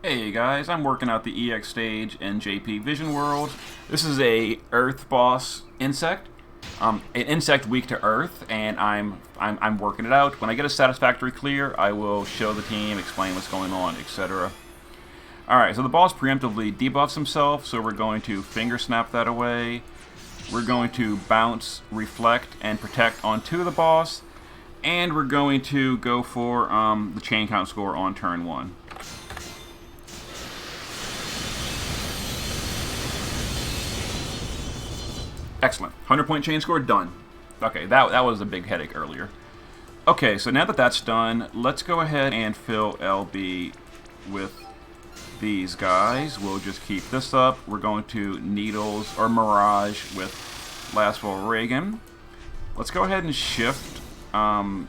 Hey guys, I'm working out the EX stage in JP Vision World. This is a Earth boss insect, an insect weak to Earth, and I'm working it out. When I get a satisfactory clear, I will show the team, explain what's going on, etc. Alright, so the boss preemptively debuffs himself, so we're going to finger snap that away. We're going to bounce, reflect, and protect on the boss, and we're going to go for the chain count score on turn 1. Excellent. 100-point chain score, done. Okay, that was a big headache earlier. Okay, so now that that's done, let's go ahead and fill LB with these guys. We'll just keep this up. We're going to Needles or Mirage with Lastful Reagan. Let's go ahead and shift our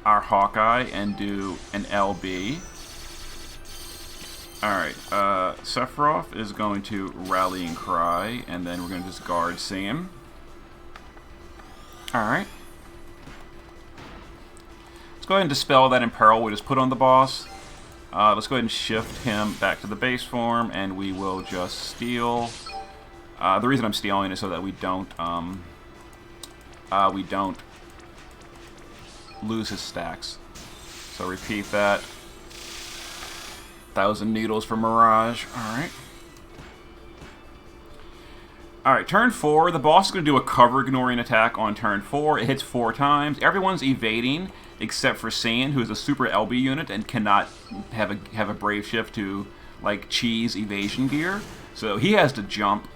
Hawkeye and do an LB. Alright, Sephiroth is going to Rallying Cry, and then we're going to just guard Sam. Alright. Let's go ahead and dispel that Imperil we just put on the boss. Let's go ahead and shift him back to the base form, and we will just steal. The reason I'm stealing is so that we don't lose his stacks. So repeat that. 1,000 needles for Mirage. Alright. Alright, turn 4. The boss is going to do a cover ignoring attack on turn 4. It hits 4 times. Everyone's evading except for Saiyan, who is a super LB unit and cannot have a brave shift to like cheese evasion gear. So he has to jump.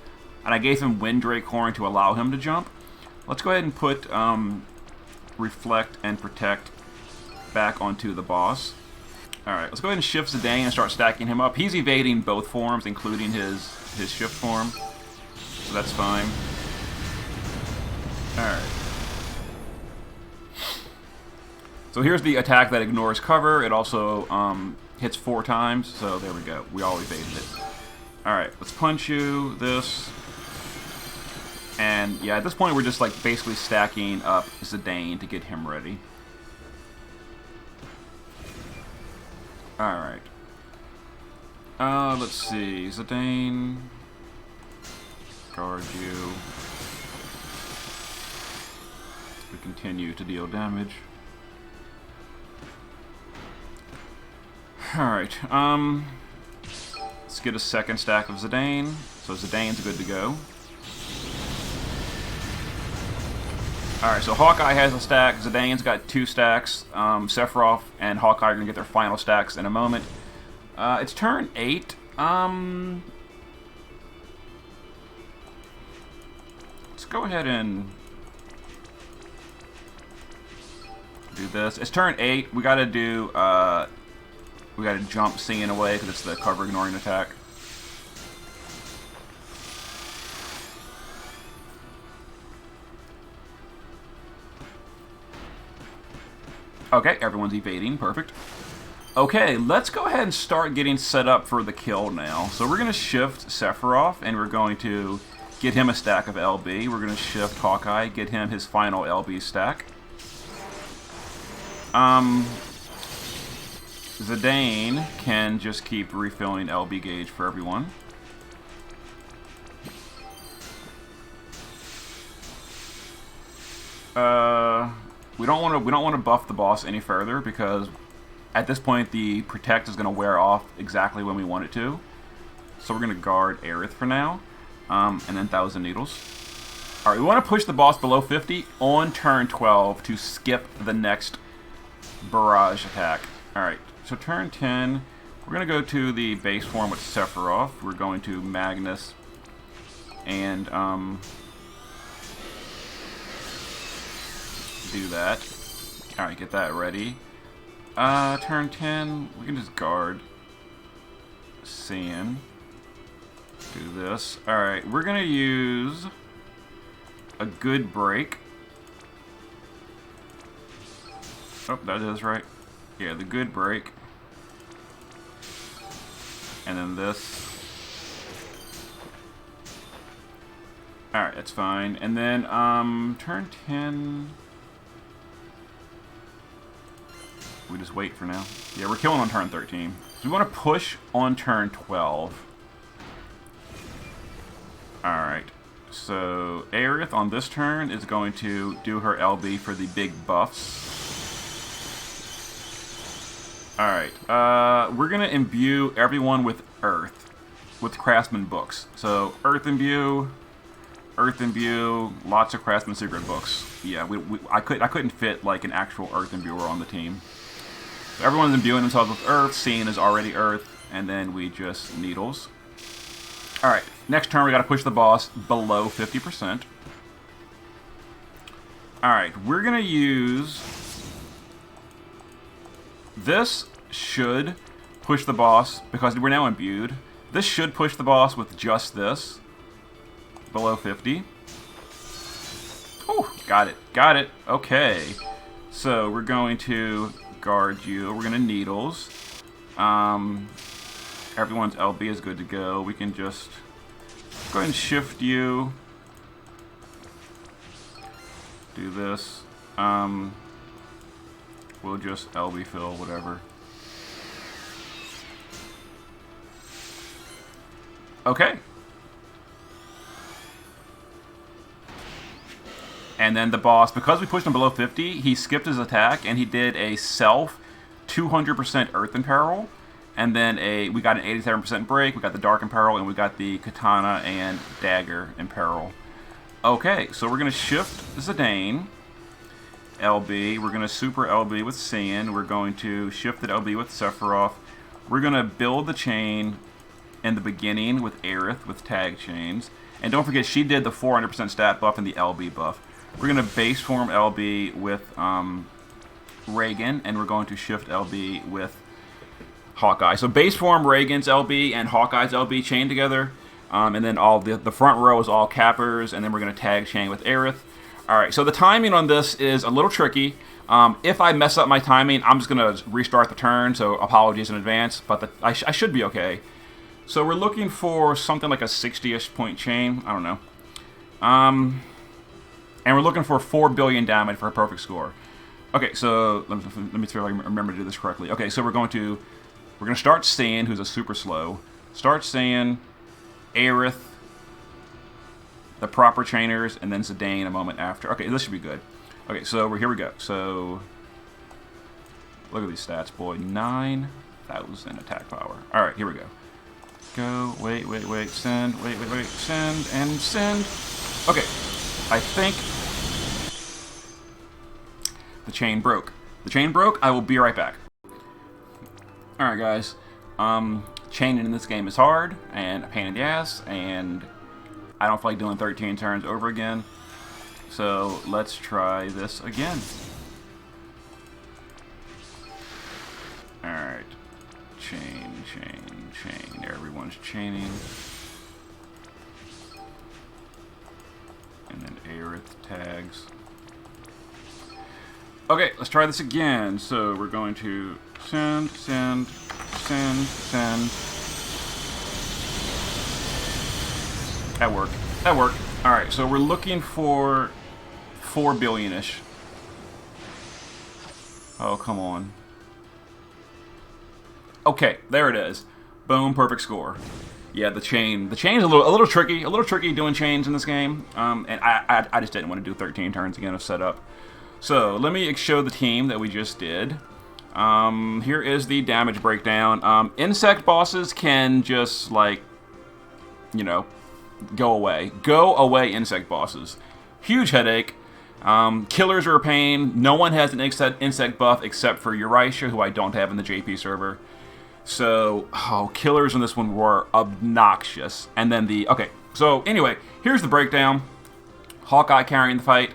And I gave him Windrake Horn to allow him to jump. Let's go ahead and put Reflect and Protect back onto the boss. Alright, let's go ahead and shift Zidane and start stacking him up. He's evading both forms, including his shift form. So that's fine. Alright. So here's the attack that ignores cover. It also hits 4 times, so there we go. We all evaded it. Alright, let's punch you, this. And yeah, at this point we're just like basically stacking up Zidane to get him ready. Alright. Let's see. Zidane. Guard you. We continue to deal damage. Alright, let's get a second stack of Zidane. So Zidane's good to go. Alright, so Hawkeye has a stack, Zidane's got 2 stacks, Sephiroth and Hawkeye are going to get their final stacks in a moment. It's turn 8. Let's go ahead and do this. It's turn 8. We gotta do, we gotta jump Singing away because it's the cover ignoring attack. Okay, everyone's evading. Perfect. Okay, let's go ahead and start getting set up for the kill now. So we're going to shift Sephiroth, and we're going to get him a stack of LB. We're going to shift Hawkeye, get him his final LB stack. Zidane can just keep refilling LB gauge for everyone. We don't want to buff the boss any further because at this point the protect is going to wear off exactly when we want it to. So we're going to guard Aerith for now, and then 1,000 needles. All right, we want to push the boss below 50 on turn 12 to skip the next barrage attack. All right, so turn 10, we're going to go to the base form with Sephiroth. We're going to Magnus and do that. Alright, get that ready. Turn 10, we can just guard Saiyan. Do this. Alright, we're gonna use a good break. Oh, that is right. Yeah, the good break. And then this. Alright, that's fine. And then, turn 10... We just wait for now. Yeah, we're killing on turn 13. So we want to push on turn 12. Alright. So Aerith on this turn is going to do her LB for the big buffs. Alright. We're going to imbue everyone with Earth. With Craftsman books. So Earth imbue, lots of Craftsman secret books. Yeah, I couldn't fit like an actual Earth imbuer on the team. So everyone's imbuing themselves with Earth. Scene is already Earth, and then we just needles. All right, next turn we got to push the boss below 50%. All right, we're gonna use this. Should push the boss because we're now imbued. This should push the boss with just this. Below 50. Oh, got it. Got it. Okay. So we're going to guard you. We're going to needles. Everyone's LB is good to go. We can just go ahead and shift you. Do this. We'll just LB fill, whatever. Okay. And then the boss, because we pushed him below 50, he skipped his attack and he did a self 200% Earth Imperil. And then we got an 87% break, we got the Dark Imperil, and we got the Katana and Dagger Imperil. Okay, so we're going to shift Zidane, LB. We're going to super LB with Saiyan. We're going to shift the LB with Sephiroth. We're going to build the chain in the beginning with Aerith with tag chains. And don't forget, she did the 400% stat buff and the LB buff. We're going to base form LB with Reagan, and we're going to shift LB with Hawkeye. So base form Reagan's LB and Hawkeye's LB chain together. And then all the front row is all cappers, and then we're going to tag chain with Aerith. Alright, so the timing on this is a little tricky. If I mess up my timing, I'm just going to restart the turn, so apologies in advance, but I should be okay. So we're looking for something like a 60-ish point chain. I don't know. And we're looking for 4 billion damage for a perfect score. Okay, so let me see if I can remember to do this correctly. Okay, so we're going to start Saiyan, who's a super slow. Start Saiyan, Aerith, the proper trainers, and then Zidane a moment after. Okay, this should be good. Okay, so here we go. So look at these stats, boy. 9,000 attack power. All right, here we go. Go, wait, send, wait, send, and send. Okay, I think the chain broke. The chain broke, I will be right back. Alright guys, chaining in this game is hard, and a pain in the ass, and I don't feel like doing 13 turns over again. So let's try this again. Alright, chain. Everyone's chaining. And then Aerith tags. Okay, let's try this again. So we're going to send. That worked. Alright, so we're looking for 4 billion-ish. Oh, come on. Okay, there it is. Boom, perfect score. Yeah, the chain is a little tricky doing chains in this game. And I just didn't want to do 13 turns again of setup. So let me show the team that we just did. Here is the damage breakdown. Insect bosses can just like, you know, go away. Go away, insect bosses. Huge headache. Killers are a pain. No one has an insect buff except for Eurasia, who I don't have in the JP server. So, killers in this one were obnoxious. And then okay, so anyway, here's the breakdown. Hawkeye carrying the fight.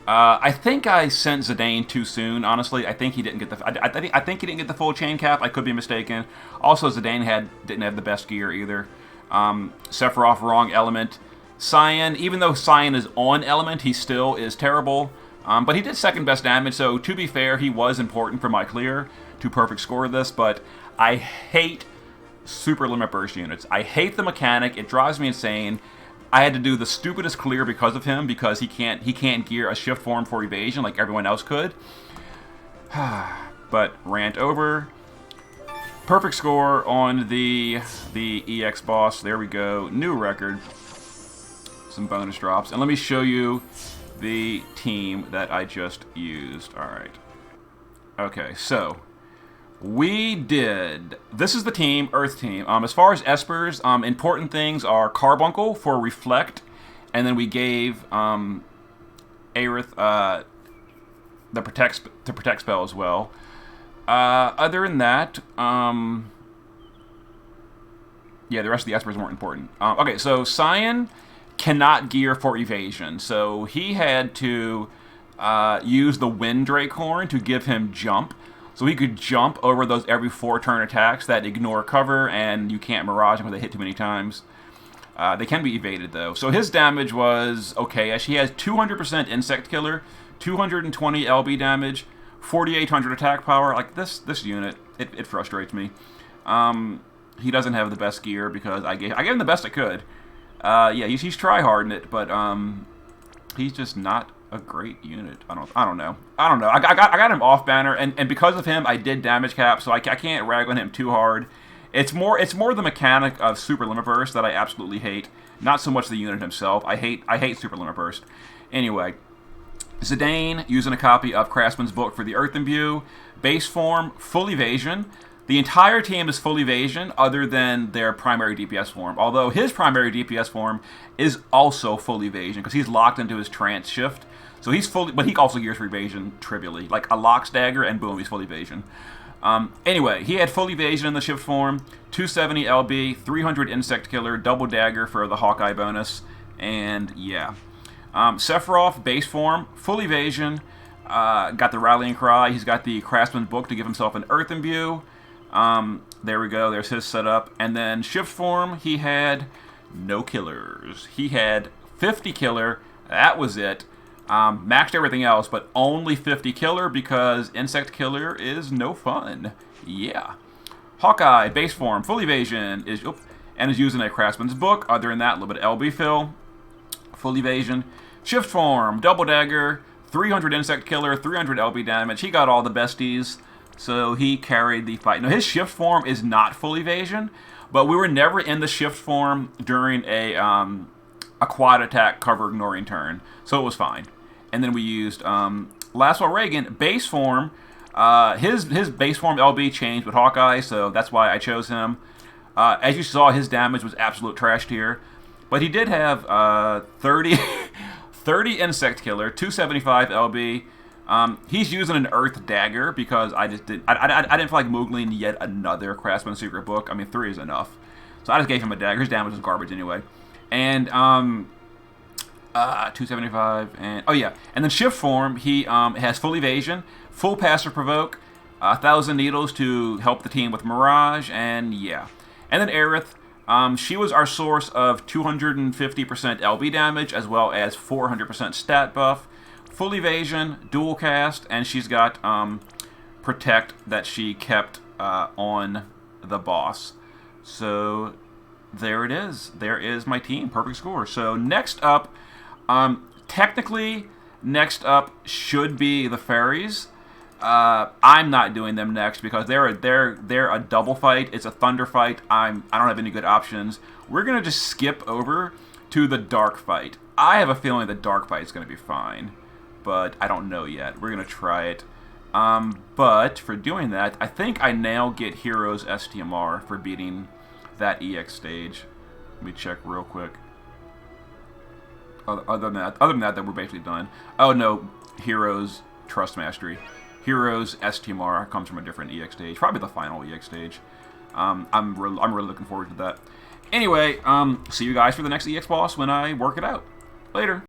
I think I sent Zidane too soon, honestly. I think he didn't get I think he didn't get the full chain cap. I could be mistaken. Also, Zidane didn't have the best gear either. Sephiroth, wrong element. Cyan, even though Cyan is on element, he still is terrible. But he did second best damage, so to be fair, he was important for my clear to perfect score this, but I hate super limit burst units. I hate the mechanic. It drives me insane. I had to do the stupidest clear because of him, because he can't gear a shift form for evasion like everyone else could. But rant over. Perfect score on the EX boss. There we go. New record. Some bonus drops. And let me show you the team that I just used. Alright. Okay, so we did... This is the team, Earth team. As far as Espers, important things are Carbuncle for Reflect. And then we gave Aerith the protect spell as well. Other than that, yeah, the rest of the Espers weren't important. Okay, so Cyan cannot gear for evasion, so he had to use the Wind Drake to give him jump, so he could jump over those every 4-turn attacks that ignore cover, and you can't mirage them because they hit too many times. They can be evaded though. So his damage was okay-ish. He has 200% Insect Killer, 220 LB damage, 4,800 attack power. Like this unit, it frustrates me. He doesn't have the best gear because I gave him the best I could. Yeah, he's try-harding it, but he's just not a great unit. I don't know. I got him off banner, and because of him, I did damage cap, so I can't rag on him too hard. It's more the mechanic of Super Limit Burst that I absolutely hate. Not so much the unit himself. I hate Super Limit Burst. Anyway. Zidane, using a copy of Craftsman's Book for the Earth Imbue. Base form, full evasion. The entire team is full evasion, other than their primary DPS form. Although his primary DPS form is also full evasion, because he's locked into his trance shift. So he's fully, but he also gears for evasion trivially. Like a Lock Stagger, and boom, he's full evasion. Anyway, he had full evasion in the shift form, 270 LB, 300 Insect Killer, double dagger for the Hawkeye bonus, and yeah. Sephiroth, base form, full evasion, got the Rallying Cry, he's got the Craftsman's Book to give himself an Earth Imbue. There we go, there's his setup. And then shift form, he had no killers. He had 50 killer, that was it. Maxed everything else, but only 50 killer because Insect Killer is no fun. Yeah. Hawkeye, base form, full evasion, is using a Craftsman's Book. Other than that, a little bit of LB fill. Full evasion. Shift form, double dagger, 300 Insect Killer, 300 LB damage. He got all the besties, so he carried the fight. Now, his shift form is not full evasion, but we were never in the shift form during a quad attack cover ignoring turn, so it was fine. And then we used Laswell Reagan, base form. His base form LB changed with Hawkeye, so that's why I chose him. As you saw, his damage was absolute trash tier. But he did have 30 Insect Killer, 275 LB. He's using an Earth Dagger because I didn't feel like moogling yet another Craftsman's Secret Book. I mean, 3 is enough. So I just gave him a dagger. His damage was garbage anyway. And 275 and oh yeah. And then shift form, he has full evasion, full passive provoke, 1,000 needles to help the team with Mirage, and yeah. And then Aerith. She was our source of 250% LB damage, as well as 400% stat buff, full evasion, dual cast, and she's got protect that she kept on the boss. So there it is. There is my team. Perfect score. So next up, technically, next up should be the fairies. I'm not doing them next because they're a double fight. It's a thunder fight. I don't have any good options. We're gonna just skip over to the dark fight. I have a feeling the dark fight is gonna be fine, but I don't know yet. We're gonna try it. But for doing that, I think I now get Heroes STMR for beating that EX stage. Let me check real quick. Other than that, we're basically done. Oh no, Heroes Trust Mastery. Heroes STMR comes from a different EX stage, probably the final EX stage. I'm really looking forward to that. Anyway, see you guys for the next EX boss when I work it out. Later.